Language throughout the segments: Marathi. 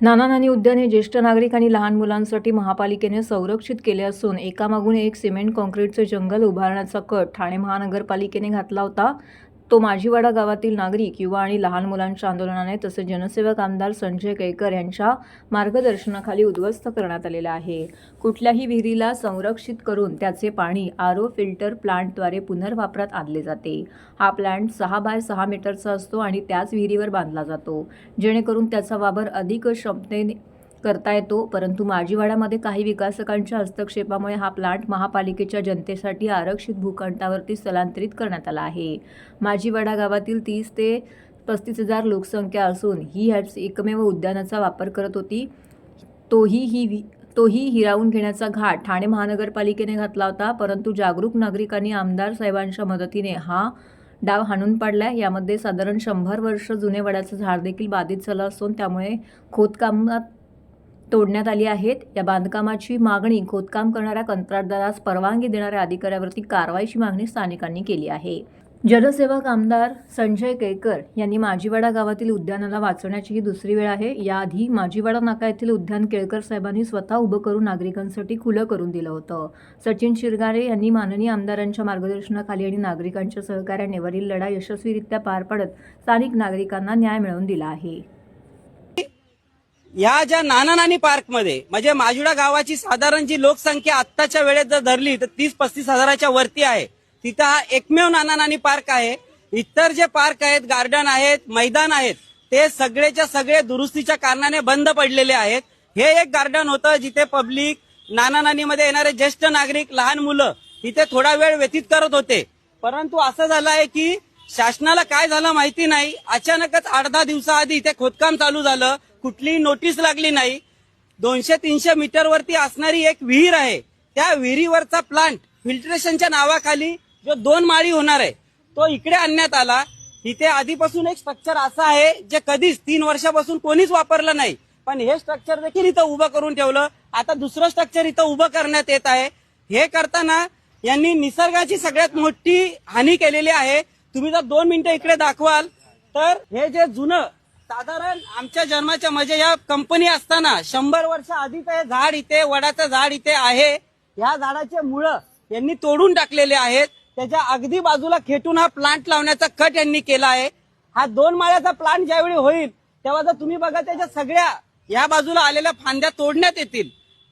नाना नानी उद्यान हे ज्येष्ठ नागरिक आणि लहान मुलांसाठी महापालिकेने संरक्षित केले असून एकामागून एक सिमेंट काँक्रीटचे जंगल उभारण्याचा कट ठाणे महानगरपालिकेने घातला होता। तो माजीवाडा गावातील नागरिक, युवा आणि लहान मुलांच्या आंदोलनाने तसेच जनसेवक आमदार संजय केळकर यांच्या मार्गदर्शनाखाली उद्ध्वस्त करण्यात आलेला आहे। कुठल्याही विहिरीला संरक्षित करून त्याचे पाणी आरओ फिल्टर प्लांटद्वारे पुनर्वापरात आणले जाते। हा प्लांट 6 बाय 6 मीटरचा असतो आणि त्याच विहिरीवर बांधला जातो, जेणेकरून त्याचा वापर अधिक क्षमतेने करता येतो। परंतु माजीवाड्यामध्ये काही विकासकांच्या हस्तक्षेपामुळे हा प्लांट महापालिकेच्या जनतेसाठी आरक्षित भूखंडावरती स्थलांतरित करण्यात आला आहे। माजीवाडा गावातील 30 ते 35 हजार लोकसंख्या असून ही ह्याच एकमेव उद्यानाचा वापर करत होती। तोही हिरावून घेण्याचा घाट ठाणे महानगरपालिकेने घातला होता, परंतु जागरूक नागरिकांनी आमदार साहेबांच्या मदतीने हा डाव हाणून पाडलाय। यामध्ये साधारण 100 वर्ष जुने वडाचं झाड देखील बाधित झालं असून त्यामुळे खोदकामात तोडण्यात आली आहेत। या बांधकामाची मागणी खोदकाम करणाऱ्या कंत्राटदारास परवानगी देणाऱ्या अधिकाऱ्यावरती कारवाईची मागणी स्थानिकांनी केली आहे। जनसेवक आमदार संजय केळकर यांनी माजीवाडा गावातील उद्यानाला वाचवण्याची ही दुसरी वेळ आहे। याआधी माजीवाडा नाका येथील उद्यान केळकर साहेबांनी स्वतः उभं करून नागरिकांसाठी खुलं करून दिलं होतं। सचिन शिरगारे यांनी माननीय आमदारांच्या मार्गदर्शनाखाली आणि नागरिकांच्या सहकार्याने वरील लढा यशस्वीरित्या पार पाडत स्थानिक नागरिकांना न्याय मिळवून दिला आहे। या ज्या नाना नानी पार्क मध्ये म्हणजे माजिवडा गावाची साधारण जी लोकसंख्या आत्ताच्या वेळेत जर धरली तर 30-35 हजाराच्या वरती आहे। तिथं हा एकमेव नाना नानी पार्क आहे। इतर जे पार्क आहेत, गार्डन आहेत, मैदान आहेत, ते सगळेच्या सगळे दुरुस्तीच्या कारणाने बंद पडलेले आहेत। हे एक गार्डन होतं जिथे पब्लिक, नाना नानी मध्ये येणारे ज्येष्ठ नागरिक, लहान मुलं इथे थोडा वेळ व्यतीत करत होते। परंतु असं झालं आहे की शासनाला काय झालं माहिती नाही, अचानकच 8-10 दिवसाआधी इथे खोदकाम चालू झालं, कुठलीही नोटीस लागली नाही। 200-300 मीटर वरती असणारी एक विहीर आहे, त्या विहिरीवरचा प्लांट फिल्ट्रेशनच्या नावाखाली जो 2 माळी होणार आहे तो इकडे आणण्यात आला। इथे आधीपासून एक स्ट्रक्चर असं आहे जे कधीच 3 वर्षापासून कोणीच वापरलं नाही, पण हे स्ट्रक्चर देखील इथं उभं करून ठेवलं। आता दुसरं स्ट्रक्चर इथं उभं करण्यात येत आहे। हे करताना यांनी निसर्गाची सगळ्यात मोठी हानी केलेली आहे। तुम्ही जर 2 मिनिटं इकडे दाखवाल तर हे जे जुनं साधारण आमच्या जन्माच्या म्हणजे या कंपनी असताना 100 वर्ष आधीचं हे झाड इथे, वडाचं झाड इथे आहे। या झाडाचे मुळं यांनी तोडून टाकलेले आहेत। त्याच्या अगदी बाजूला खेटून हा प्लांट लावण्याचा कट यांनी केला आहे। हा 2 माळ्याचा प्लांट ज्यावेळी होईल तेव्हा जर तुम्ही बघा त्याच्या सगळ्या या बाजूला आलेल्या फांद्या तोडण्यात येतील।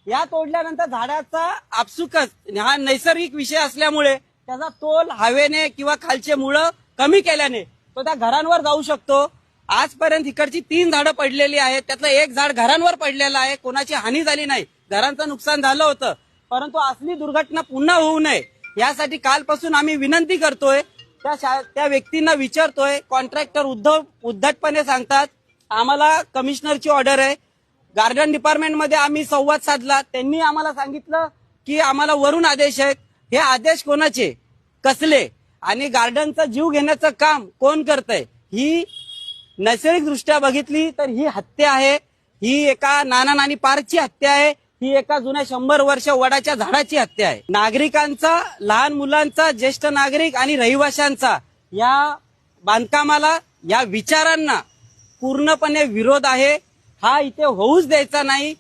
या तोडल्यानंतर झाडाचा आपसुकच हा नैसर्गिक विषय असल्यामुळे त्याचा तोल हवेने किंवा खालचे मुळं कमी केल्याने तो त्या घरांवर जाऊ शकतो। आजपर्यंत इकडची 3 झाडं पडलेली आहेत, त्यातलं एक झाड घरांवर पडलेलं आहे। कोणाची हानी झाली नाही, घरांचं नुकसान झालं होतं, परंतु असली दुर्घटना पुन्हा होऊ नये यासाठी कालपासून आम्ही विनंती करतोय। त्या व्यक्तींना विचारतोय, कॉन्ट्रॅक्टर उद्धटपणे सांगतात आम्हाला कमिशनरची ऑर्डर आहे। गार्डन डिपार्टमेंटमध्ये आम्ही संवाद साधला, त्यांनी आम्हाला सांगितलं की आम्हाला वरून आदेश आहेत। हे आदेश कोणाचे, कसले आणि गार्डनचा जीव घेण्याचं काम कोण करतंय? ही नैसर्गिक दृष्ट्या बघितली तर ही हत्या आहे। ही एका नाना नानी पार्कची हत्या आहे। ही एका जुन्या 100 वर्ष वडाच्या झाडाची हत्या आहे। नागरिकांचा, लहान मुलांचा, ज्येष्ठ नागरिक आणि रहिवाशांचा या बांधकामाला, या विचारांना पूर्णपणे विरोध आहे। हा इथे होऊच द्यायचा नाही।